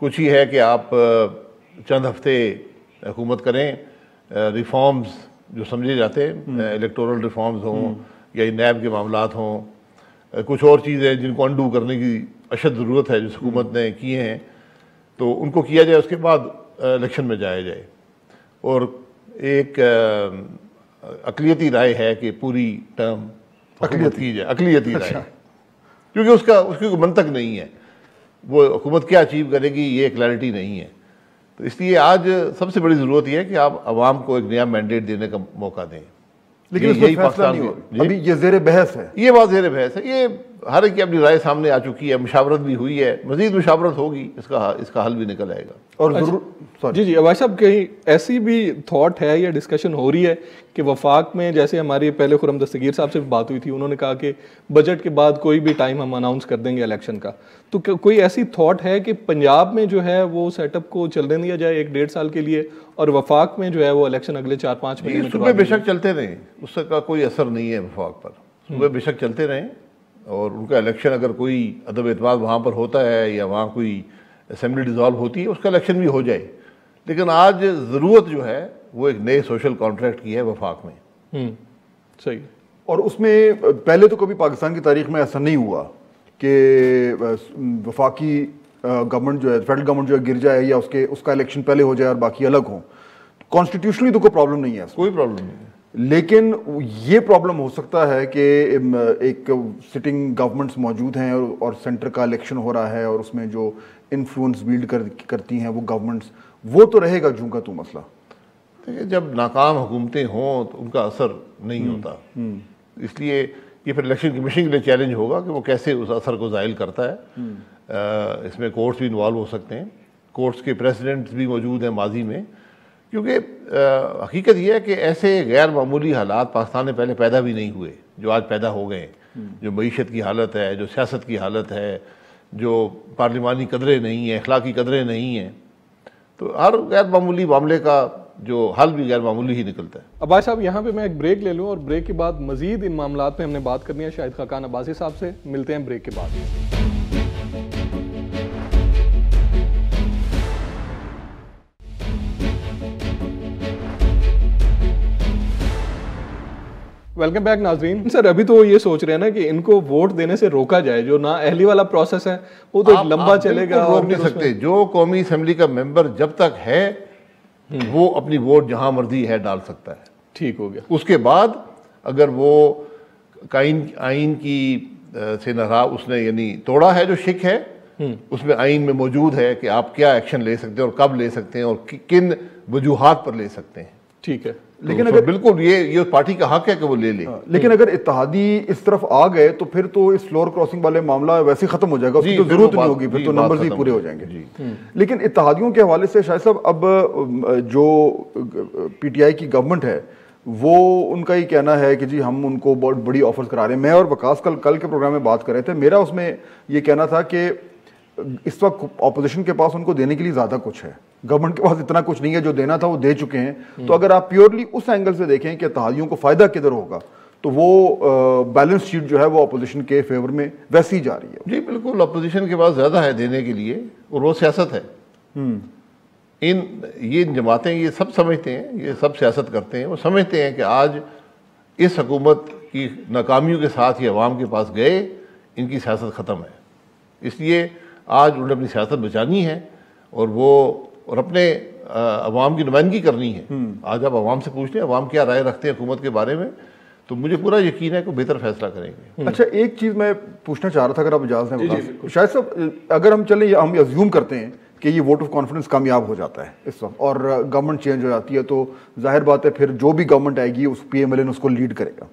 کچھ ہی ہے کہ آپ چند ہفتے حکومت کریں، ریفارمز جو سمجھے جاتے ہیں، الیکٹورل ریفارمز ہوں یا نیب کے معاملات ہوں، کچھ اور چیزیں جن کو انڈو کرنے کی اشد ضرورت ہے جو حکومت نے کیے ہیں، تو ان کو کیا جائے، اس کے بعد الیکشن میں جایا جائے. اور ایک اقلیتی رائے ہے کہ پوری ٹرم حکومت کی جائے، اقلیتی رائے، کیونکہ اس کی کوئی منطق نہیں ہے، وہ حکومت کیا اچیو کرے گی یہ کلیئرٹی نہیں ہے. تو اس لیے آج سب سے بڑی ضرورت یہ ہے کہ آپ عوام کو ایک نیا مینڈیٹ دینے کا موقع دیں. لیکن اس میں فیصلہ نہیں ہو، ابھی یہ زیر بحث ہے، یہ بات زیر بحث ہے. یہ ہر ایک کی اپنی رائے سامنے آ چکی ہے، مشاورت بھی ہوئی ہے، مزید مشاورت ہوگی، اس کا حل بھی نکل آئے گا. اور ضرور جی عباس صاحب، کہیں ایسی بھی تھاٹ ہے یا ڈسکشن ہو رہی ہے کہ وفاق میں، جیسے ہماری پہلے خرم دستگیر صاحب سے بات ہوئی تھی، انہوں نے کہا کہ بجٹ کے بعد کوئی بھی ٹائم ہم اناؤنس کر دیں گے الیکشن کا، تو کوئی ایسی تھاٹ ہے کہ پنجاب میں جو ہے وہ سیٹ اپ کو چلنے دیا جائے 1-1.5 سال کے لیے، اور وفاق میں جو ہے وہ الیکشن اگلے 4-5 مہینے میں؟ صوبے بے شک چلتے رہیں، اس کا کوئی اثر نہیں ہے وفاق پر. صوبے بے شک چلتے رہیں، اور ان کا الیکشن اگر کوئی عدم اعتماد وہاں پر ہوتا ہے یا وہاں کوئی اسمبلی ڈیزالو ہوتی ہے، اس کا الیکشن بھی ہو جائے. لیکن آج ضرورت جو ہے وہ ایک نئے سوشل کانٹریکٹ کی ہے وفاق میں. صحیح. اور اس میں پہلے تو کبھی پاکستان کی تاریخ میں ایسا نہیں ہوا کہ وفاقی گورنمنٹ جو ہے، فیڈرل گورنمنٹ جو ہے گر جائے یا اس کا الیکشن پہلے ہو جائے اور باقی الگ ہوں. کانسٹیٹیوشنلی تو کوئی پرابلم نہیں ہے، کوئی پرابلم نہیں ہے. لیکن یہ پرابلم ہو سکتا ہے کہ ایک سٹنگ گورنمنٹس موجود ہیں اور سینٹر کا الیکشن ہو رہا ہے، اور اس میں جو انفلوئنس بیلڈ کرتی ہیں وہ گورنمنٹس، وہ تو رہے گا جوں کا تو مسئلہ. دیکھیں، جب ناکام حکومتیں ہوں تو ان کا اثر نہیں ہوتا. اس لیے یہ پھر الیکشن کمیشن کے لیے چیلنج ہوگا کہ وہ کیسے اس اثر کو زائل کرتا ہے. اس میں کورٹس بھی انوالو ہو سکتے ہیں، کورٹس کے پریسیڈنٹس بھی موجود ہیں ماضی میں، کیونکہ حقیقت یہ ہے کہ ایسے غیر معمولی حالات پاکستان میں پہلے پیدا بھی نہیں ہوئے جو آج پیدا ہو گئے ہیں. جو معیشت کی حالت ہے، جو سیاست کی حالت ہے، جو پارلیمانی قدریں نہیں ہیں، اخلاقی قدریں نہیں ہیں، تو ہر غیر معمولی معاملے کا جو حل بھی غیر معمولی ہی نکلتا ہے. عباس صاحب، یہاں پہ میں ایک بریک لے لوں، اور بریک کے بعد مزید ان معاملات پہ ہم نے بات کرنی ہے شاہد خاقان عباسی صاحب سے. ملتے ہیں بریک کے بعد. ویلکم بیک ناظرین. سر، ابھی تو یہ سوچ رہے ہیں نا کہ ان کو ووٹ دینے سے روکا جائے، جو نا اہلی والا پروسیس ہے وہ تو لمبا چلے گا. روک نہیں سکتے. جو قومی اسمبلی کا ممبر جب تک ہے وہ اپنی ووٹ جہاں مرضی ہے ڈال سکتا ہے. ٹھیک ہو گیا. اس کے بعد اگر وہ آئین کی سے ناراض اس نے یعنی توڑا ہے، جو شک ہے اس میں آئین میں موجود ہے کہ آپ کیا ایکشن لے سکتے ہیں اور کب لے سکتے ہیں اور کن وجوہات پر لے سکتے ہیں. ٹھیک ہے. لیکن اگر بالکل یہ پارٹی کا حق ہے کہ وہ لے لے. لیکن اگر اتحادی اس طرف آ گئے تو پھر تو اس فلور کراسنگ والے معاملہ ویسے ختم ہو جائے گا، اس کی تو ضرورت نہیں ہوگی، پھر تو نمبرز ہی پورے ہو جائیں گے. لیکن اتحادیوں کے حوالے سے شاہد صاحب، اب جو پی ٹی آئی کی گورنمنٹ ہے وہ ان کا ہی کہنا ہے کہ جی ہم ان کو بہت بڑی آفرز کرا رہے ہیں. میں اور وقاص کل کے پروگرام میں بات کر رہے تھے، میرا اس میں یہ کہنا تھا کہ اس وقت اپوزیشن کے پاس ان کو دینے کے لیے زیادہ کچھ ہے، گورنمنٹ کے پاس اتنا کچھ نہیں ہے، جو دینا تھا وہ دے چکے ہیں. تو اگر آپ پیورلی اس اینگل سے دیکھیں کہ اتحادیوں کو فائدہ کدھر ہوگا، تو وہ بیلنس شیٹ جو ہے وہ اپوزیشن کے فیور میں ویسی ہی جا رہی ہے. جی بالکل، اپوزیشن کے پاس زیادہ ہے دینے کے لیے، اور وہ سیاست ہے. یہ جماعتیں یہ سب سمجھتے ہیں، یہ سب سیاست کرتے ہیں، وہ سمجھتے ہیں کہ آج اس حکومت کی ناکامیوں کے ساتھ یہ عوام کے پاس گئے، ان کی سیاست ختم ہے. اس لیے آج انہوں نے اپنی سیاست بچانی ہے اور اپنے عوام کی نمائندگی کرنی ہے. آج آپ عوام سے پوچھتے ہیں عوام کیا رائے رکھتے ہیں حکومت کے بارے میں، تو مجھے پورا یقین ہے کہ بہتر فیصلہ کریں گے. اچھا، ایک چیز میں پوچھنا چاہ رہا تھا اگر آپ اجازت دیں. شاید صاحب، اگر ہم چلیں، ہم ایزیوم کرتے ہیں کہ یہ ووٹ آف کانفیڈنس کامیاب ہو جاتا ہے اس وقت اور گورنمنٹ چینج ہو جاتی ہے، تو ظاہر بات ہے پھر جو بھی گورنمنٹ آئے گی اس پی ایم ایل این اس کو لیڈ کرے گا.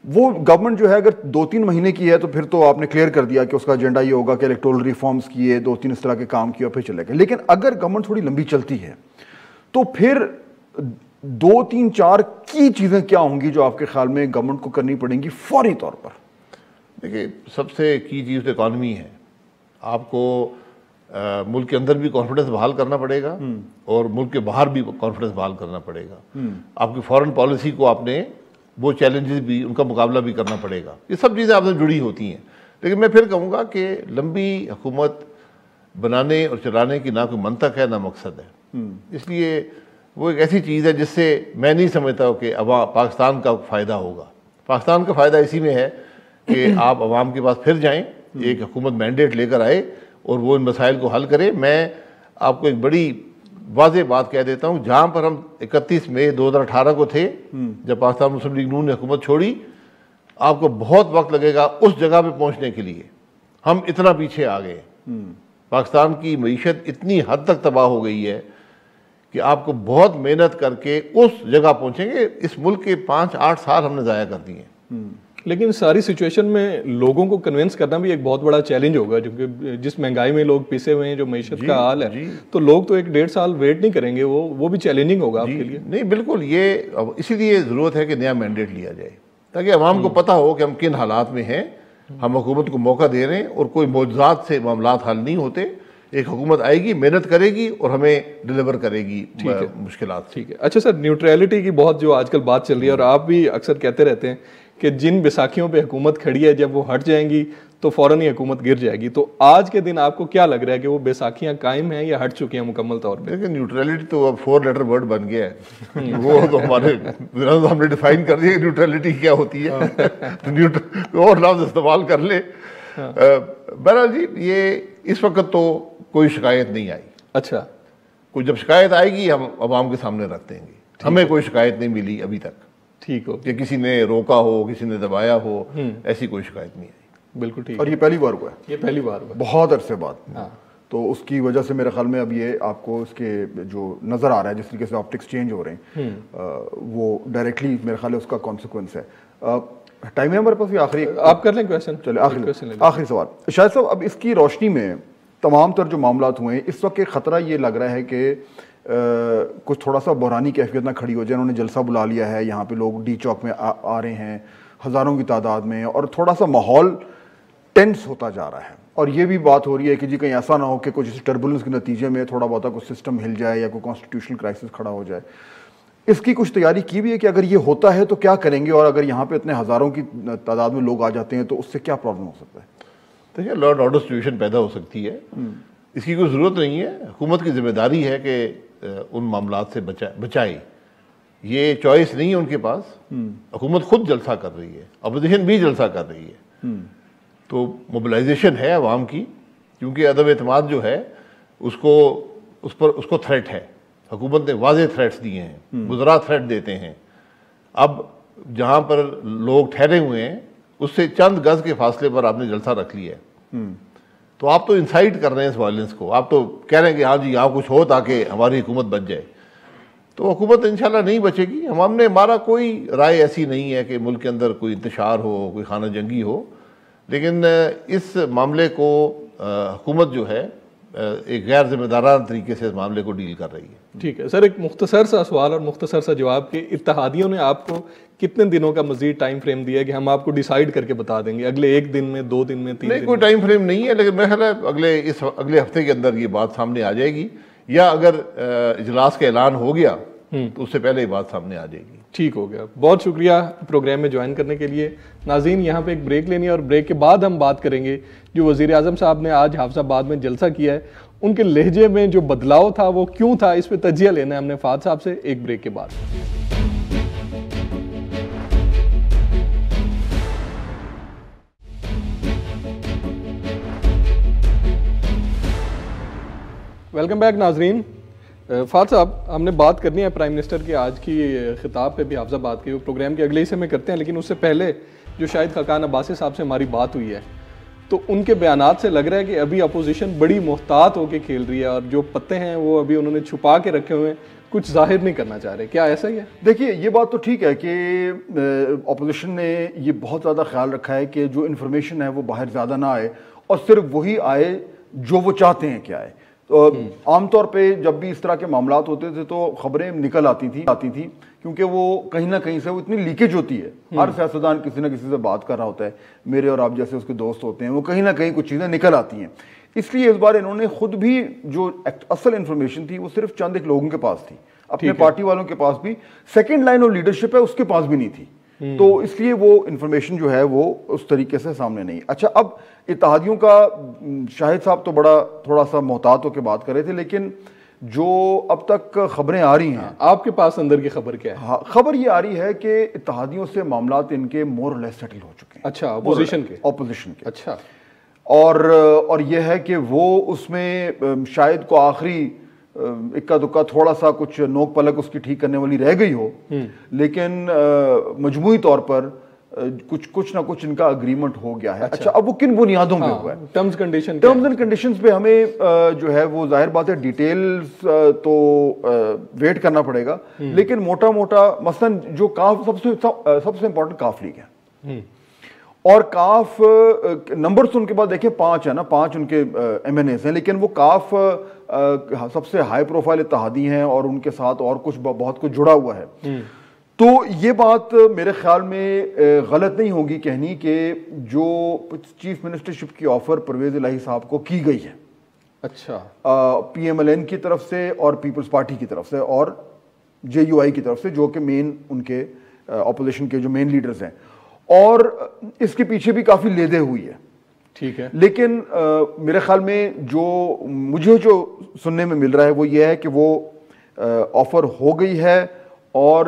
وہ گورنمنٹ جو ہے اگر 2-3 مہینے کی ہے تو پھر تو آپ نے کلیئر کر دیا کہ اس کا ایجنڈا یہ ہوگا کہ الیکٹورل ریفارمز کیے، 2-3 اس طرح کے کام کیے اور پھر چلے گئے. لیکن اگر گورنمنٹ تھوڑی لمبی چلتی ہے تو پھر 2-3-4 کی چیزیں کیا ہوں گی جو آپ کے خیال میں گورنمنٹ کو کرنی پڑیں گی فوری طور پر؟ دیکھیے، سب سے کی چیز اکانومی ہے. آپ کو ملک کے اندر بھی کانفیڈنس بحال کرنا پڑے گا اور ملک کے باہر بھی کانفیڈنس بحال کرنا پڑے گا. آپ کی فارن پالیسی کو آپ نے وہ چیلنجز بھی ان کا مقابلہ بھی کرنا پڑے گا. یہ سب چیزیں آپ سے جڑی ہوتی ہیں. لیکن میں پھر کہوں گا کہ لمبی حکومت بنانے اور چلانے کی نہ کوئی منطق ہے نہ مقصد ہے. اس لیے وہ ایک ایسی چیز ہے جس سے میں نہیں سمجھتا کہ پاکستان کا فائدہ ہوگا. پاکستان کا فائدہ اسی میں ہے کہ آپ عوام کے پاس پھر جائیں, ایک حکومت مینڈیٹ لے کر آئے اور وہ ان مسائل کو حل کرے. میں آپ کو ایک بڑی واضح بات کہہ دیتا ہوں, جہاں پر ہم 31 مئی 2018 کو تھے جب پاکستان مسلم لیگ نون نے حکومت چھوڑی, آپ کو بہت وقت لگے گا اس جگہ پہ پہنچنے کے لیے. ہم اتنا پیچھے آ گئے. پاکستان کی معیشت اتنی حد تک تباہ ہو گئی ہے کہ آپ کو بہت محنت کر کے اس جگہ پہنچیں گے. اس ملک کے 5-8 سال ہم نے ضائع کر دیے. لیکن ساری سچویشن میں لوگوں کو کنونس کرنا بھی ایک بہت بڑا چیلنج ہوگا, کیونکہ جس مہنگائی میں لوگ پیسے ہوئے ہیں, جو معیشت کا حال ہے, تو لوگ تو 1-1.5 سال ویٹ نہیں کریں گے. وہ بھی چیلنجنگ ہوگا آپ کے لیے. نہیں بالکل, یہ اسی لیے ضرورت ہے کہ نیا مینڈیٹ لیا جائے تاکہ عوام کو پتہ ہو کہ ہم کن حالات میں ہیں. ہم حکومت کو موقع دے رہے ہیں اور کوئی معجزات سے معاملات حل نہیں ہوتے. ایک حکومت آئے گی, محنت کرے گی اور ہمیں ڈیلیور کرے گی مشکلات. ٹھیک ہے. اچھا سر, نیوٹریلٹی کی بہت جو آج کل بات چل رہی ہے, اور آپ بھی اکثر کہتے رہتے ہیں کہ جن بیساکھیوں پہ حکومت کھڑی ہے جب وہ ہٹ جائیں گی تو فوراً ہی حکومت گر جائے گی. تو آج کے دن آپ کو کیا لگ رہا ہے کہ وہ بیساکھیاں قائم ہیں یا ہٹ چکی ہیں مکمل طور پہ؟ لیکن نیوٹریلٹی تو اب 4 لیٹر ورڈ بن گیا ہے. وہ تو ہمارے ہم نے ڈیفائن کر دیا کہ نیوٹریلٹی کیا ہوتی ہے, تو اور لفظ استعمال کر لے. بہرحال جی, یہ اس وقت تو کوئی شکایت نہیں آئی. اچھا, کوئی جب شکایت آئے گی ہم عوام کے سامنے رکھ دیں گے. ہمیں کوئی شکایت نہیں ملی ابھی تک. ٹھیک ہو, کہ کسی نے روکا ہو, کسی نے دبایا ہو, ایسی کوئی شکایت نہیں آئی. بالکل ٹھیک. اور یہ پہلی بار ہوا ہے, یہ پہلی بار ہوا بہت عرصے بعد. تو اس کی وجہ سے میرے خیال میں اب یہ آپ کو اس کے جو نظر آ رہا ہے جس طریقے سے آپٹکس چینج ہو رہے ہیں, وہ ڈائریکٹلی میرے خیال ہے اس کا کانسیکوینس ہے. ٹائم ہے ہمارے پاس, یہ آخری آپ کر لیں کویشچن. چلے آخری سوال شاہد صاحب, اب اس کی روشنی میں تمام تر جو معاملات ہوئے ہیں اس وقت ایک خطرہ یہ لگ رہا ہے کہ کچھ تھوڑا سا بحرانی کیفیت نہ کھڑی ہو جائے. انہوں نے جلسہ بلا لیا ہے, یہاں پہ لوگ ڈی چوک میں آ رہے ہیں ہزاروں کی تعداد میں, اور تھوڑا سا ماحول ٹینس ہوتا جا رہا ہے. اور یہ بھی بات ہو رہی ہے کہ جی کہیں ایسا نہ ہو کہ کچھ ٹربولنس کے نتیجے میں تھوڑا بہت کچھ سسٹم ہل جائے یا کوئی کانسٹیٹیوشنل کرائسس کھڑا ہو جائے. اس کی کچھ تیاری کی بھی ہے کہ اگر یہ ہوتا ہے تو کیا کریں گے, اور اگر یہاں پہ اتنے ہزاروں کی تعداد میں لوگ آ جاتے ہیں تو اس سے کیا پرابلم ہو سکتا ہے؟ دیکھیے, لا اینڈ آرڈر سچویشن پیدا ہو سکتی ہے. اس کی کوئی ضرورت نہیں ہے. حکومت کی ذمہ داری ہے کہ ان معاملات سے بچائے. یہ چوائس نہیں ہے ان کے پاس. حکومت خود جلسہ کر رہی ہے, اپوزیشن بھی جلسہ کر رہی ہے. تو موبلائزیشن ہے عوام کی, کیونکہ عدم اعتماد جو ہے اس کو تھریٹ ہے. حکومت نے واضح تھریٹس دیے ہیں, وزراء تھریٹ دیتے ہیں. اب جہاں پر لوگ ٹھہرے ہوئے ہیں اس سے چند گز کے فاصلے پر آپ نے جلسہ رکھ لیا ہے, تو آپ تو انسائٹ کر رہے ہیں اس وائلنس کو. آپ تو کہہ رہے ہیں کہ ہاں جی یہاں کچھ ہو تاکہ ہماری حکومت بچ جائے. تو حکومت انشاءاللہ نہیں بچے گی. ہمارا کوئی رائے ایسی نہیں ہے کہ ملک کے اندر کوئی انتشار ہو, کوئی خانہ جنگی ہو. لیکن اس معاملے کو حکومت جو ہے ایک غیر ذمہ دارانہ طریقے سے اس معاملے کو ڈیل کر رہی ہے. ٹھیک ہے سر, ایک مختصر سا سوال اور مختصر سا جواب کہ اتحادیوں نے آپ کو کتنے دنوں کا مزید ٹائم فریم دیا ہے کہ ہم آپ کو ڈیسائیڈ کر کے بتا دیں گے, اگلے 1 دن میں, 2 دن میں, 3 دن میں؟ کوئی ٹائم فریم نہیں ہے, لیکن میرا خیال ہے اگلے ہفتے کے اندر یہ بات سامنے آ جائے گی, یا اگر اجلاس کا اعلان ہو گیا تو اس سے پہلے یہ بات سامنے آ جائے گی. ٹھیک ہو گیا. بہت شکریہ پروگرام میں جوائن کرنے کے لیے. ناظرین, یہاں پہ ایک بریک لینی ہے اور بریک کے بعد ہم بات کریں گے جو وزیر اعظم صاحب نے آج حافظ آباد میں جلسہ کیا ہے, ان کے لہجے میں جو بدلاؤ تھا وہ کیوں تھا, اس پہ تجزیہ لینا ہے ہم نے فہد صاحب سے ایک بریک کے بعد. ویلکم بیک ناظرین. فہد صاحب, ہم نے بات کرنی ہے پرائم منسٹر کے آج کی خطاب پہ بھی حافظ آباد کے, پروگرام کے اگلے حصے میں کرتے ہیں, لیکن اس سے پہلے جو شاہد خاقان عباسی صاحب سے ہماری بات ہوئی ہے تو ان کے بیانات سے لگ رہا ہے کہ ابھی اپوزیشن بڑی محتاط ہو کے کھیل رہی ہے, اور جو پتے ہیں وہ ابھی انہوں نے چھپا کے رکھے ہوئے ہیں, کچھ ظاہر نہیں کرنا چاہ رہے. کیا ایسا ہی ہے؟ دیکھیے, یہ بات تو ٹھیک ہے کہ اپوزیشن نے یہ بہت زیادہ خیال رکھا ہے کہ جو انفارمیشن ہے وہ باہر زیادہ نہ آئے, اور صرف وہی آئے جو وہ چاہتے ہیں کہ آئے. تو عام طور پہ جب بھی اس طرح کے معاملات ہوتے تھے تو خبریں نکل آتی تھیں کیونکہ وہ کہیں نہ کہیں سے وہ اتنی لیکیج ہوتی ہے. ہر سیاستدان کسی نہ کسی سے بات کر رہا ہوتا ہے, میرے اور آپ جیسے اس کے دوست ہوتے ہیں, وہ کہیں نہ کہیں کچھ چیزیں نکل آتی ہیں. اس لیے اس بار انہوں نے خود بھی جو اصل انفارمیشن تھی وہ صرف چند ایک لوگوں کے پاس تھی, اپنے پارٹی والوں کے پاس بھی, سیکنڈ لائن آف لیڈرشپ ہے اس کے پاس بھی نہیں تھی. تو اس لیے وہ انفارمیشن جو ہے وہ اس طریقے سے سامنے نہیں. اچھا, اب اتحادیوں کا شاہد صاحب تو بڑا تھوڑا سا محتاط ہو کے بات کر رہے تھے, لیکن جو اب تک خبریں آ رہی ہیں, آپ کے پاس اندر کی خبر کیا ہے؟ خبر یہ آ رہی ہے کہ اتحادیوں سے معاملات ان کے مور اور لیس سیٹل ہو چکے ہیں. اچھا, اپوزیشن کے. اچھا, اور یہ ہے کہ وہ اس میں شاید کو آخری اکا دکا تھوڑا سا کچھ نوک پلک اس کی ٹھیک کرنے والی رہ گئی ہو, لیکن مجموعی طور پر کچھ نہ کچھ ان کا اگریمنٹ ہو گیا ہے. اچھا, اب وہ کن بنیادوں پہ ہوا ہے؟ ٹرمز اینڈ کنڈیشنز پہ ہمیں جو ہے وہ ظاہر بات ہے ڈیٹیلز تو ویٹ کرنا پڑے گا, لیکن موٹا موٹا مثلاً جو سب سے امپورٹنٹ کاف لیگ ہے, اور کاف نمبرز ان کے بعد دیکھیں 5 ہے نا, 5 ان کے ایم این ایز ہیں, لیکن وہ کاف سب سے ہائی پروفائل اتحادی ہیں اور ان کے ساتھ اور کچھ بہت کچھ جڑا ہوا ہے. تو یہ بات میرے خیال میں غلط نہیں ہوگی کہنی کہ جو چیف منسٹرشپ کی آفر پرویز الہی صاحب کو کی گئی ہے, اچھا, پی ایم ایل این کی طرف سے اور پیپلز پارٹی کی طرف سے اور جے یو آئی کی طرف سے, جو کہ مین ان کے اپوزیشن کے جو مین لیڈرز ہیں, اور اس کے پیچھے بھی کافی لیدے ہوئی ہے. ٹھیک ہے, لیکن میرے خیال میں مجھے جو سننے میں مل رہا ہے وہ یہ ہے کہ وہ آفر ہو گئی ہے اور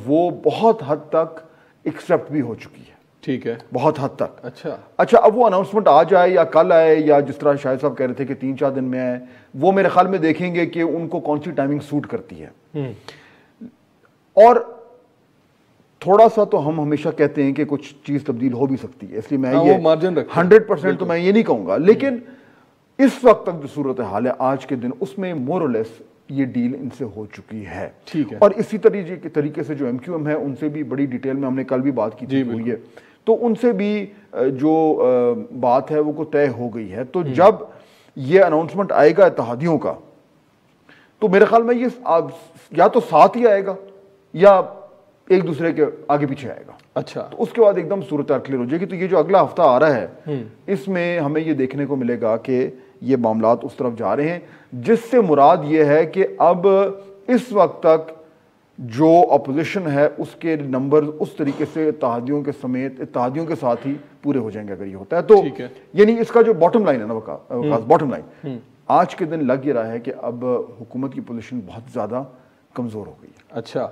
وہ بہت حد تک ایکسیپٹ بھی ہو چکی ہے. ٹھیک ہے, بہت حد تک. اچھا, اب وہ اناؤنسمنٹ آ جائے یا کل آئے یا جس طرح شاہد صاحب کہہ رہے تھے کہ 3-4 دن میں آئے, وہ میرے خیال میں دیکھیں گے کہ ان کو کون سی ٹائمنگ سوٹ کرتی ہے. اور تھوڑا سا تو ہم ہمیشہ کہتے ہیں کہ کچھ چیز تبدیل ہو بھی سکتی ہے, اس لیے میں یہ 100% تو میں یہ نہیں کہوں گا, لیکن اس وقت تک جو صورتحال ہے آج کے دن, اس میں مور اور لیس یہ ڈیل ان سے ہو چکی ہے. ٹھیک ہے, اور اسی طریقے سے جو ایم کیو ایم ہے ان سے بھی بڑی ڈیٹیل میں ہم نے کل بھی بات کی تھی ہوئی ہے, تو ان سے بھی جو بات ہے وہ طے ہو گئی ہے. تو جب یہ اناؤنسمنٹ آئے گا اتحادیوں کا, تو میرے خیال میں یہ یا تو ساتھ ہی آئے گا یا ایک دوسرے کے آگے پیچھے آئے گا. اچھا, تو اس کے بعد ایک دم صورتحال کلیئر ہو جائے گی. تو یہ جو اگلا ہفتہ آ رہا ہے, اس میں ہمیں یہ دیکھنے کو ملے گا کہ یہ معاملات اس طرف جا رہے ہیں, جس سے مراد یہ ہے کہ اب اس وقت تک جو اپوزیشن ہے اس کے نمبر اس طریقے سے اتحادیوں کے سمیت اتحادیوں کے ساتھ ہی پورے ہو جائیں گے اگر یہ ہوتا ہے تو. یعنی اس کا جو باٹم لائن ہے نا وقاص, باٹم لائن آج کے دن لگ یہ رہا ہے کہ اب حکومت کی پوزیشن بہت زیادہ کمزور ہو گئی ہے. اچھا,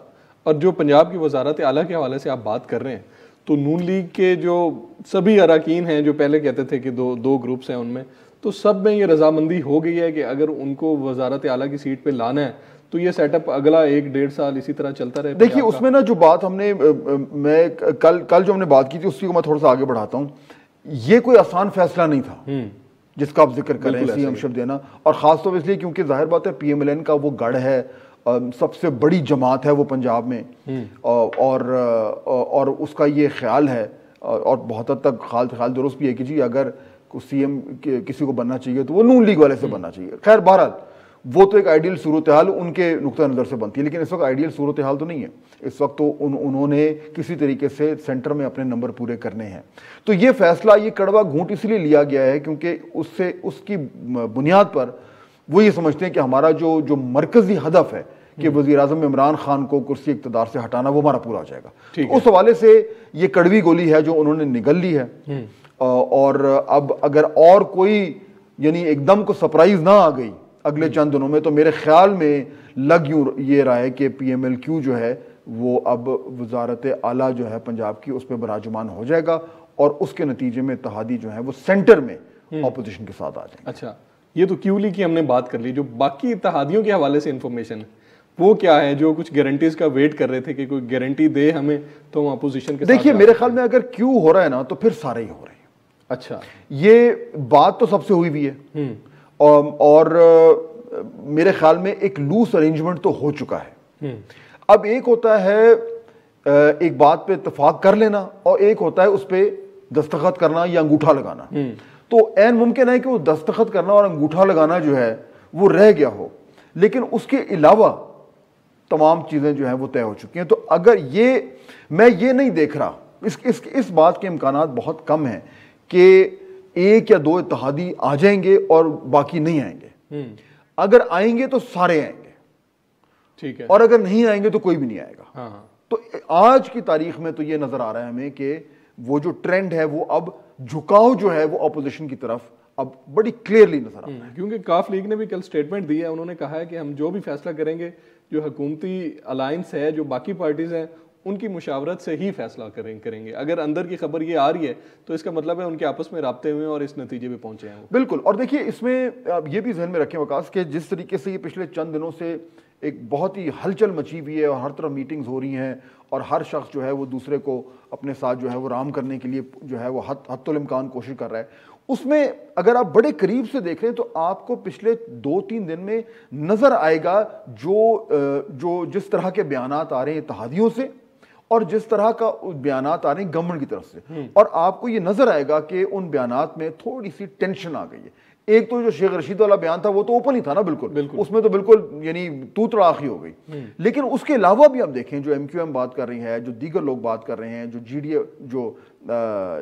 اور جو پنجاب کی وزارت اعلیٰ کے حوالے سے آپ بات کر رہے ہیں, تو نون لیگ کے جو سبھی اراکین ہیں جو پہلے کہتے تھے کہ دو گروپس ہیں, ان میں تو سب میں یہ رضامندی ہو گئی ہے کہ اگر ان کو وزارت اعلیٰ کی سیٹ پہ لانا ہے تو یہ سیٹ اپ اگلا 1-1.5 سال اسی طرح چلتا رہے. دیکھیے اس میں نا جو بات ہم نے میں کل جو ہم نے بات کی تھی, اسی کو میں تھوڑا سا آگے بڑھاتا ہوں. یہ کوئی آسان فیصلہ نہیں تھا جس کا آپ ذکر کر رہے ہیں, سی ایم شپ دینا, اور خاص طور پر اس لیے کیونکہ ظاہر بات ہے پی ایم ایل این کا وہ گڑھ ہے, سب سے بڑی جماعت ہے وہ پنجاب میں, اور اس کا یہ خیال ہے اور بہت حد تک خیال درست بھی ہے کہ جی اگر سی ایم کسی کو بننا چاہیے تو وہ نون لیگ والے سے بننا چاہیے. خیر بہرحال وہ تو ایک آئیڈیل صورتحال ان کے نقطہ نظر سے بنتی ہے, لیکن اس وقت آئیڈیل صورتحال تو نہیں ہے. اس وقت تو انہوں نے کسی طریقے سے سینٹر میں اپنے نمبر پورے کرنے ہیں. تو یہ فیصلہ, یہ کڑوا گھونٹ اس لیے لیا گیا ہے کیونکہ اس کی بنیاد پر وہ یہ سمجھتے ہیں کہ ہمارا جو مرکزی ہدف ہے کہ وزیر اعظم عمران خان کو کرسی اقتدار سے ہٹانا, وہ ہمارا پورا ہو جائے گا. اس حوالے سے یہ کڑوی گولی ہے جو انہوں نے نگل لی ہے. اور اب اگر اور کوئی یعنی ایک دم کو سرپرائز نہ آ گئی اگلے چند دنوں میں, تو میرے خیال میں لگ یوں یہ رہا ہے کہ پی ایم ایل کیو جو ہے وہ اب وزارت اعلیٰ جو ہے پنجاب کی اس پہ براجمان ہو جائے گا, اور اس کے نتیجے میں اتحادی جو ہیں وہ سینٹر میں اپوزیشن کے ساتھ آ جائیں گے. اچھا, یہ تو کیو لی کی ہم نے بات کر لی. جو باقی اتحادیوں کے حوالے سے انفارمیشن ہے وہ کیا ہے, جو کچھ گارنٹیز کا ویٹ کر رہے تھے کہ کوئی گارنٹی دے ہمیں تو ہم اپوزیشن کے ساتھ. دیکھیے میرے خیال میں اگر کیو ہو رہا ہے نا تو پھر سارے ہی ہو رہے ہیں. اچھا, یہ بات تو سب سے ہوئی بھی ہے, اور میرے خیال میں ایک لوس ارینجمنٹ تو ہو چکا ہے. اب ایک ہوتا ہے ایک بات پہ اتفاق کر لینا, اور ایک ہوتا ہے اس پہ دستخط کرنا یا انگوٹھا لگانا. تو عین ممکن ہے کہ وہ دستخط کرنا اور انگوٹھا لگانا جو ہے وہ رہ گیا ہو, لیکن اس کے علاوہ تمام چیزیں جو ہیں وہ طے ہو چکی ہیں. تو اگر میں یہ نہیں دیکھ رہا, اس بات کے امکانات بہت کم ہیں کہ 1 یا 2 اتحادی آ جائیں گے اور باقی نہیں آئیں گے. اگر آئیں گے تو سارے آئیں گے, ٹھیک ہے, اور اگر نہیں آئیں گے تو کوئی بھی نہیں آئے گا. تو تو آج کی تاریخ میں تو یہ نظر آ رہا ہے ہمیں کہ وہ جو ٹرینڈ ہے وہ اب جھکاؤ جو ہے وہ اپوزیشن کی طرف اب بڑی کلیئرلی نظر آ رہا ہے. کیونکہ کاف لیگ نے بھی کل سٹیٹمنٹ دی ہے, انہوں نے کہا ہے کہ ہم جو بھی فیصلہ کریں گے, جو حکومتی الائنس ہے, جو باقی پارٹیز ہیں, ان کی مشاورت سے ہی فیصلہ کریں گے. اگر اندر کی خبر یہ آ رہی ہے تو اس کا مطلب ہے ان کے آپس میں رابطے ہوئے اور اس نتیجے پہ پہنچے ہیں. بالکل. اور دیکھیے اس میں یہ بھی ذہن میں رکھیں وقاص کہ جس طریقے سے یہ پچھلے چند دنوں سے ایک بہت ہی ہلچل مچی ہوئی ہے اور ہر طرف میٹنگز ہو رہی ہیں اور ہر شخص جو ہے وہ دوسرے کو اپنے ساتھ جو ہے وہ رام کرنے کے لیے جو ہے وہ حتی الامکان کوشش کر رہا ہے, اس میں اگر آپ بڑے قریب سے دیکھ رہے ہیں تو آپ کو پچھلے 2-3 دن میں نظر آئے گا جو جس طرح کے بیانات آ رہے ہیں اتحادیوں سے اور جس طرح کا بیانات آ رہے ہیں گورنمنٹ کی طرف سے, اور آپ کو یہ نظر آئے گا کہ ان بیانات میں تھوڑی سی ٹینشن آ گئی ہے. ایک تو جو شیخ رشید والا بیان تھا وہ تو اوپن ہی تھا نا, بالکل اس میں تو بالکل یعنی تو تڑاق ہی ہو گئی. لیکن اس کے علاوہ بھی آپ دیکھیں جو ایم کیو ایم بات کر رہی ہے, جو دیگر لوگ بات کر رہے ہیں, جو جی ڈی اے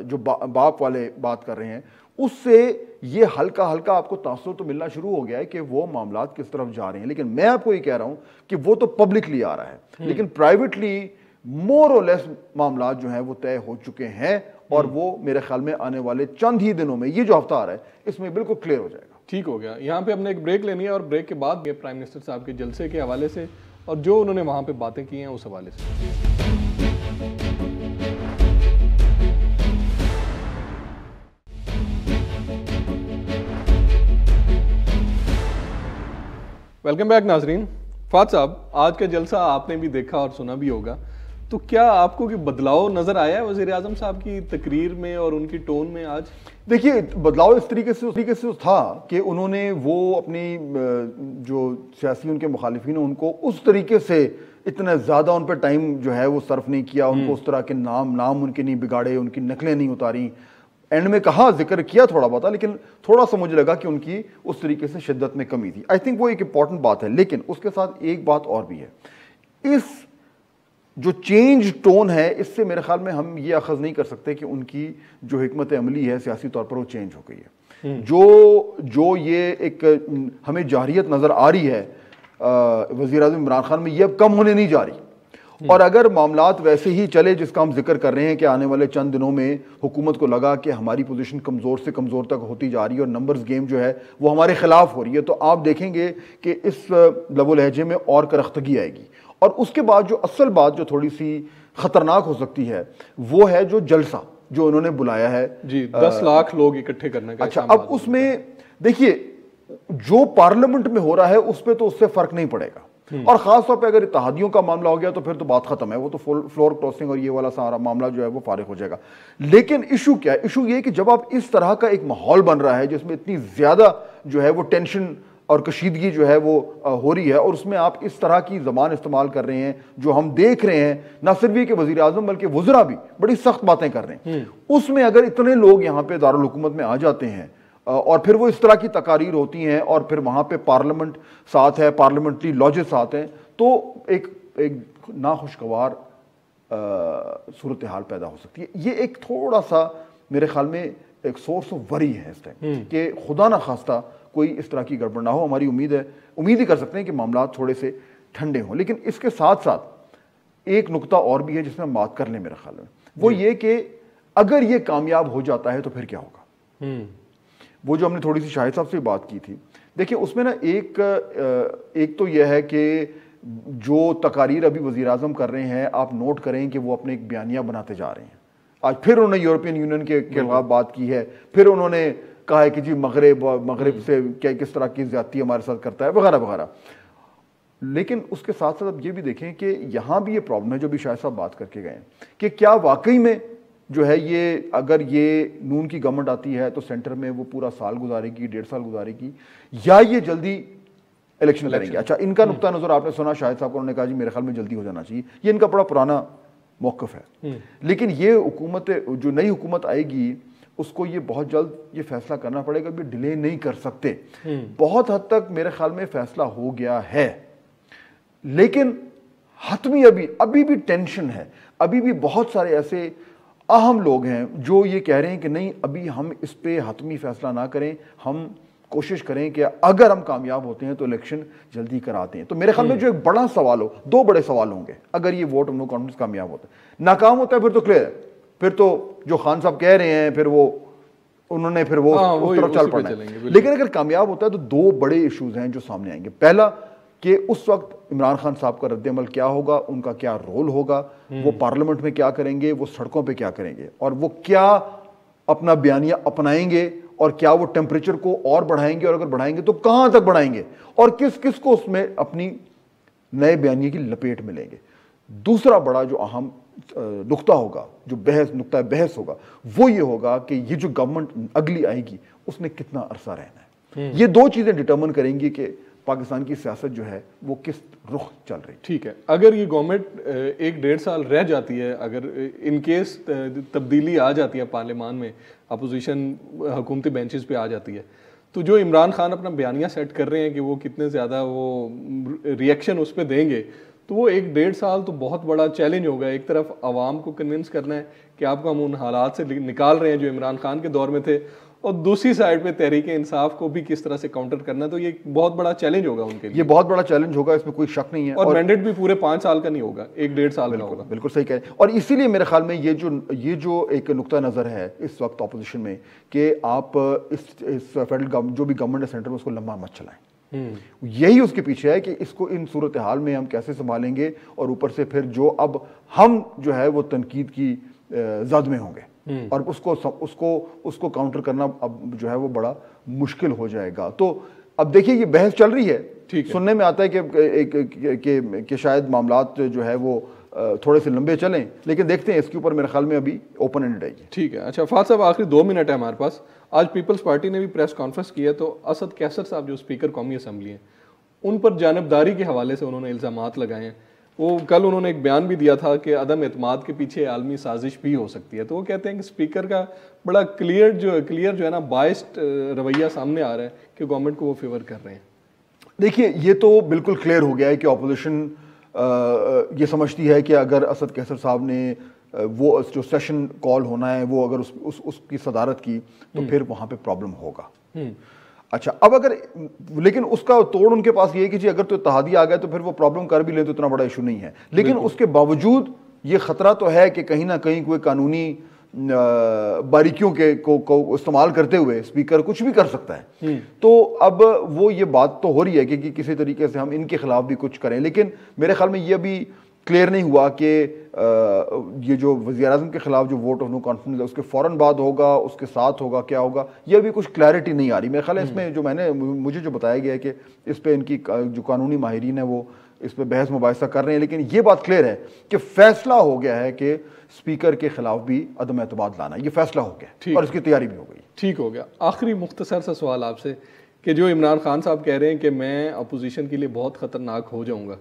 جو باپ والے بات کر رہے ہیں, اس سے یہ ہلکا ہلکا آپ کو تاثر تو ملنا شروع ہو گیا ہے کہ وہ معاملات کس طرف جا رہے ہیں. لیکن میں آپ کو یہ کہہ رہا ہوں کہ وہ تو پبلکلی آ رہا ہے, لیکن پرائیویٹلی مور اور لیس معاملات جو ہیں وہ طے ہو چکے ہیں, اور وہ میرے خیال میں آنے والے چند ہی دنوں میں, یہ جو ہفتہ آ رہا ہے اس میں بالکل کلیئر ہو جائے گا. ٹھیک ہو گیا. یہاں پہ ہم نے ایک بریک لینی ہے اور بریک کے بعد پرائم منسٹر صاحب کے جلسے کے حوالے سے اور جو انہوں نے وہاں پہ باتیں کی ہیں اس حوالے سے. ویلکم بیک ناظرین. فہد صاحب, آج کا جلسہ آپ نے بھی دیکھا اور سنا بھی ہوگا, تو کیا آپ کو کوئی بدلاؤ نظر آیا ہے وزیر اعظم صاحب کی تقریر میں اور ان کی ٹون میں آج؟ دیکھیے بدلاؤ اس طریقے سے تھا کہ انہوں نے وہ اپنی جو سیاسی ان کے مخالفین ہیں ان کو اس طریقے سے اتنا زیادہ ان پہ ٹائم جو ہے وہ صرف نہیں کیا, ان کو اس طرح کے نام ان کے نہیں بگاڑے, ان کی نقلیں نہیں اتاری. اینڈ میں کہا ذکر کیا تھوڑا بہت, لیکن تھوڑا سا مجھے لگا کہ ان کی اس طریقے سے شدت میں کمی تھی. آئی تھنک وہ ایک امپورٹنٹ بات ہے. لیکن اس کے ساتھ ایک بات اور بھی ہے, اس جو چینج ٹون ہے اس سے میرے خیال میں ہم یہ اخذ نہیں کر سکتے کہ ان کی جو حکمت عملی ہے سیاسی طور پر وہ چینج ہو گئی ہے. جو یہ ایک ہمیں جارحیت نظر آ رہی ہے وزیر اعظم عمران خان میں, یہ اب کم ہونے نہیں جا رہی. اور اگر معاملات ویسے ہی چلے جس کا ہم ذکر کر رہے ہیں کہ آنے والے چند دنوں میں حکومت کو لگا کہ ہماری پوزیشن کمزور سے کمزور تک ہوتی جا رہی ہے اور نمبرز گیم جو ہے وہ ہمارے خلاف ہو رہی ہے, تو آپ دیکھیں گے کہ اس لب و لہجے میں اور کرختگی آئے گی. اور اس کے بعد جو اصل بات جو تھوڑی سی خطرناک ہو سکتی ہے وہ ہے جو جلسہ جو انہوں نے بلایا ہے, جی 10 لاکھ لوگ اکٹھے کرنے کا. اچھا, اب اس میں دیکھیے جو پارلیمنٹ میں ہو رہا ہے اس پہ تو اس سے فرق نہیں پڑے گا, اور خاص طور پہ اگر اتحادیوں کا معاملہ ہو گیا تو پھر تو بات ختم ہے, وہ تو فلور کراسنگ اور یہ والا سارا معاملہ جو ہے وہ فارغ ہو جائے گا. لیکن ایشو کیا ہے؟ ایشو یہ کہ جب آپ اس طرح کا ایک ماحول بن رہا ہے جس میں اتنی زیادہ جو ہے وہ ٹینشن اور کشیدگی جو ہے وہ ہو رہی ہے, اور اس میں آپ اس طرح کی زبان استعمال کر رہے ہیں جو ہم دیکھ رہے ہیں, نہ صرف یہ کہ وزیر اعظم بلکہ وزراء بھی بڑی سخت باتیں کر رہے ہیں, اس میں اگر اتنے لوگ یہاں پہ دارالحکومت میں آ جاتے ہیں اور پھر وہ اس طرح کی تقاریر ہوتی ہیں اور پھر وہاں پہ پارلیمنٹ ساتھ ہے, پارلیمنٹری لاجز ساتھ ہیں, تو ایک ناخوشگوار صورتحال پیدا ہو سکتی ہے. یہ ایک تھوڑا سا میرے خیال میں ایک سورس آف وری ہے اس ٹائم کہ خدا نہ خواستہ کوئی اس طرح کی گڑبڑ نہ ہو. ہماری امید ہی کر سکتے ہیں کہ معاملات تھوڑے سے ٹھنڈے ہوں. لیکن اس کے ساتھ ساتھ ایک نقطہ اور بھی ہے جس میں ہم بات کر لیں میرے خیال میں, وہ یہ کہ اگر یہ کامیاب ہو جاتا ہے تو پھر کیا ہوگا. وہ جو ہم نے تھوڑی سی شاہد صاحب سے بات کی تھی, دیکھیں اس میں نا ایک تو یہ ہے کہ جو تقاریر ابھی وزیر اعظم کر رہے ہیں آپ نوٹ کریں کہ وہ اپنے ایک بیانیہ بناتے جا رہے ہیں. آج پھر انہوں نے یورپین یونین کے خلاف بات کی ہے, پھر انہوں نے کہا ہے کہ جی مغرب سے کس طرح کی زیادتی ہمارے ساتھ کرتا ہے وغیرہ وغیرہ. لیکن اس کے ساتھ ساتھ اب یہ بھی دیکھیں کہ یہاں بھی یہ پرابلم ہے جو بھی شاہد صاحب بات کر کے گئے ہیں کہ کیا واقعی میں جو ہے یہ اگر یہ نون کی گورنمنٹ آتی ہے تو سینٹر میں وہ پورا سال گزارے گی, 1.5 سال گزارے گی, یا یہ جلدی الیکشن کریں گے. اچھا, ان کا نقطہ نظر آپ نے سنا شاہد صاحب کو, انہوں نے کہا جی میرے خیال میں جلدی ہو جانا چاہیے. یہ ان کا بڑا پرانا موقف ہے. لیکن یہ حکومت جو نئی حکومت آئے گی اس کو یہ بہت جلد یہ فیصلہ کرنا پڑے گا, بھی ڈیلے نہیں کر سکتے. بہت حد تک میرے خیال میں فیصلہ ہو گیا ہے, لیکن حتمی ابھی بھی ٹینشن ہے. ابھی بھی بہت سارے ایسے اہم لوگ ہیں جو یہ کہہ رہے ہیں کہ نہیں ابھی ہم اس پہ حتمی فیصلہ نہ کریں, ہم کوشش کریں کہ اگر ہم کامیاب ہوتے ہیں تو الیکشن جلدی کراتے ہیں. تو میرے خیال میں جو ایک بڑا سوال ہو, 2 بڑے سوال ہوں گے اگر یہ ووٹ آف نو کانفیڈنس کامیاب ہوتا ہے. ناکام ہوتا ہے پھر تو کلیئر ہے, پھر تو جو خان صاحب کہہ رہے ہیں پھر وہ انہوں نے پھر وہ اس طرف چل پڑنا ہے. لیکن اگر کامیاب ہوتا ہے تو 2 بڑے ایشوز ہیں جو سامنے آئیں گے. پہلا کہ اس وقت عمران خان صاحب کا رد عمل کیا ہوگا, ان کا کیا رول ہوگا, وہ پارلیمنٹ میں کیا کریں گے, وہ سڑکوں پہ کیا کریں گے, اور وہ کیا اپنا بیانیہ اپنائیں گے, اور کیا وہ ٹیمپریچر کو اور بڑھائیں گے, اور اگر بڑھائیں گے تو کہاں تک بڑھائیں گے, اور کس کس کو اس میں اپنی نئے بیانیے کی لپیٹ میں لیں گے. دوسرا بڑا جو اہم نقطہ ہوگا, جو نقطہ بحث ہوگا, وہ یہ ہوگا کہ یہ جو گورنمنٹ اگلی آئے گی اس نے کتنا عرصہ رہنا ہے. یہ 2 چیزیں ڈٹرمن کریں گی کہ پاکستان کی سیاست جو ہے وہ کس رخ چل رہی. ٹھیک ہے, اگر یہ گورنمنٹ 1-1.5 سال رہ جاتی ہے, اگر ان کیس تبدیلی آ جاتی ہے پارلیمان میں, اپوزیشن حکومتی بینچز پہ آ جاتی ہے, تو جو عمران خان اپنا بیانیہ سیٹ کر رہے ہیں کہ وہ کتنے زیادہ وہ ریئیکشن اس پہ دیں گے, تو وہ 1-1.5 سال تو بہت بڑا چیلنج ہوگا. ایک طرف عوام کو کنونس کرنا ہے کہ آپ کو ہم ان حالات سے نکال رہے ہیں جو عمران خان کے دور میں تھے, اور دوسری سائڈ پہ تحریک انصاف کو بھی کس طرح سے کاؤنٹر کرنا ہے. تو یہ بہت بڑا چیلنج ہوگا ان کے لیے. یہ بہت بڑا چیلنج ہوگا, اس میں کوئی شک نہیں ہے. اور مینڈیٹ بھی پورے 5 سال کا نہیں ہوگا, 1-1.5 سال کا ہوگا. بالکل صحیح کہہ رہے ہیں. اور اسی لیے میرے خیال میں یہ جو ایک نقطہ نظر ہے اس وقت اپوزیشن میں کہ آپ اس فیڈرل جو بھی گورنمنٹ ہے سینٹر میں, اس کو لمبا مت چلائیں. یہی اس کے پیچھے ہے کہ اس کو ان صورتحال میں ہم کیسے سنبھالیں گے, اور اوپر سے پھر جو اب ہم جو ہے وہ تنقید کی زد میں ہوں گے, اور اس کو کاؤنٹر کرنا اب جو ہے وہ بڑا مشکل ہو جائے گا. تو اب دیکھیے یہ بحث چل رہی ہے, سننے میں آتا ہے کہ شاید معاملات جو ہے وہ تھوڑے سے لمبے چلیں, لیکن دیکھتے ہیں اس کے اوپر میرے خیال میں ابھی اوپن اینڈ ہے. ٹھیک ہے. اچھا فہد صاحب, آخری 2 منٹ ہے ہمارے پاس. آج پیپلز پارٹی نے بھی پریس کانفرنس کی ہے, تو اسد کیسر صاحب جو اسپیکر قومی اسمبلی ہیں, ان پر جانبداری کے حوالے سے انہوں نے الزامات لگائے ہیں. وہ کل انہوں نے ایک بیان بھی دیا تھا کہ عدم اعتماد کے پیچھے عالمی سازش بھی ہو سکتی ہے. تو وہ کہتے ہیں کہ اسپیکر کا بڑا کلیئر جو ہے نا بائسڈ رویہ سامنے آ رہا ہے کہ گورنمنٹ کو وہ فیور کر رہے ہیں. دیکھیے یہ تو بالکل کلیئر ہو گیا ہے کہ اپوزیشن یہ سمجھتی ہے کہ اگر اسد کیسر صاحب نے وہ جو سیشن کال ہونا ہے وہ اگر اس کی صدارت کی تو پھر وہاں پہ پرابلم ہوگا. اچھا, اب اگر لیکن اس کا توڑ ان کے پاس یہ ہے کہ جی اگر تو اتحادی آ گئے تو پھر وہ پرابلم کر بھی لیں تو اتنا بڑا ایشو نہیں ہے. لیکن اس کے باوجود یہ خطرہ تو ہے کہ کہیں نہ کہیں کوئی قانونی باریکیوں کو استعمال کرتے ہوئے اسپیکر کچھ بھی کر سکتا ہے. تو اب وہ یہ بات تو ہو رہی ہے کہ کسی طریقے سے ہم ان کے خلاف بھی کچھ کریں, لیکن میرے خیال میں یہ ابھی کلیئر نہیں ہوا کہ یہ جو وزیر اعظم کے خلاف جو ووٹ آف نو کانفیڈنس ہے اس کے فوراً بعد ہوگا, اس کے ساتھ ہوگا, کیا ہوگا, یہ ابھی کچھ کلیئرٹی نہیں آ رہی. میرے خیال ہے اس میں مجھے جو بتایا گیا ہے کہ اس پہ ان کی جو قانونی ماہرین ہیں وہ اس پہ بحث مباحثہ کر رہے ہیں, لیکن یہ بات کلیئر ہے کہ فیصلہ ہو گیا ہے کہ اسپیکر کے خلاف بھی عدم اعتماد لانا, یہ فیصلہ ہو گیا اور اس کی تیاری بھی ہو گئی. ٹھیک ہو گیا. آخری مختصر سا سوال آپ سے کہ جو عمران خان صاحب کہہ رہے ہیں کہ میں اپوزیشن کے لیے بہت خطرناک ہو جاؤں گا,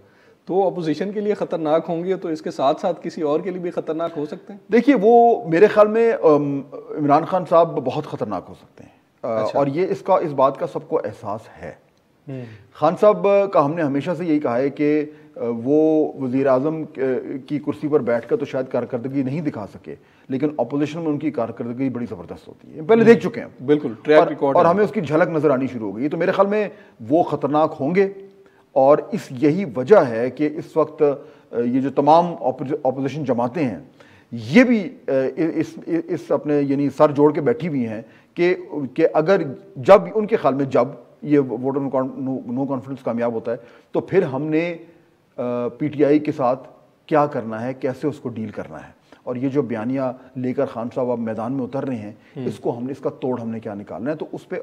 تو اپوزیشن کے لیے خطرناک ہوں گے تو اس کے ساتھ ساتھ کسی اور کے لیے بھی خطرناک ہو سکتے ہیں؟ دیکھیے وہ میرے خیال میں عمران خان صاحب بہت خطرناک ہو سکتے ہیں, اور یہ اس بات کا سب کو احساس ہے. خان صاحب کا ہم نے ہمیشہ سے یہی کہا ہے کہ وہ وزیر اعظم کی کرسی پر بیٹھ کر تو شاید کارکردگی نہیں دکھا سکے, لیکن اپوزیشن میں ان کی کارکردگی بڑی زبردست ہوتی ہے, پہلے دیکھ چکے ہیں. بالکل ٹریک ریکارڈ, اور ہمیں اس کی جھلک نظر آنی شروع ہو گئی. تو میرے خیال میں وہ خطرناک ہوں گے, اور یہی وجہ ہے کہ اس وقت یہ جو تمام اپوزیشن جماعتیں ہیں یہ بھی اس اپنے یعنی سر جوڑ کے بیٹھی ہوئی ہیں کہ اگر جب ان کے خیال میں جب یہ ووٹ نو کانفیڈنس کامیاب ہوتا ہے تو پھر ہم نے پی ٹی آئی کے ساتھ کیا کرنا ہے, کیسے اس کو ڈیل کرنا ہے. اور یہ جو بیانیہ لے کر خان صاحب اب میدان میں اتر رہے ہیں, اس کا توڑ ہم نے کیا نکالنا ہے. تو اس پہ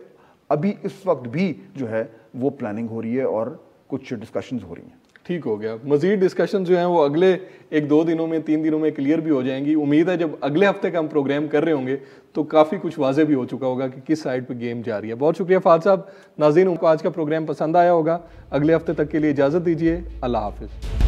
ابھی اس وقت بھی جو ہے وہ پلاننگ ہو رہی ہے اور کچھ ڈسکشنز ہو رہی ہیں. ٹھیک ہو گیا. مزید ڈسکشن جو ہیں وہ اگلے 1-2 دنوں میں 3 دنوں میں کلیئر بھی ہو جائیں گی. امید ہے جب اگلے ہفتے کا ہم پروگرام کر رہے ہوں گے تو کافی کچھ واضح بھی ہو چکا ہوگا کہ کس سائڈ پہ گیم جا رہی ہے. بہت شکریہ فہد صاحب. ناظرین کو آج کا پروگرام پسند آیا ہوگا. اگلے ہفتے تک کے لیے اجازت دیجیے. اللہ حافظ.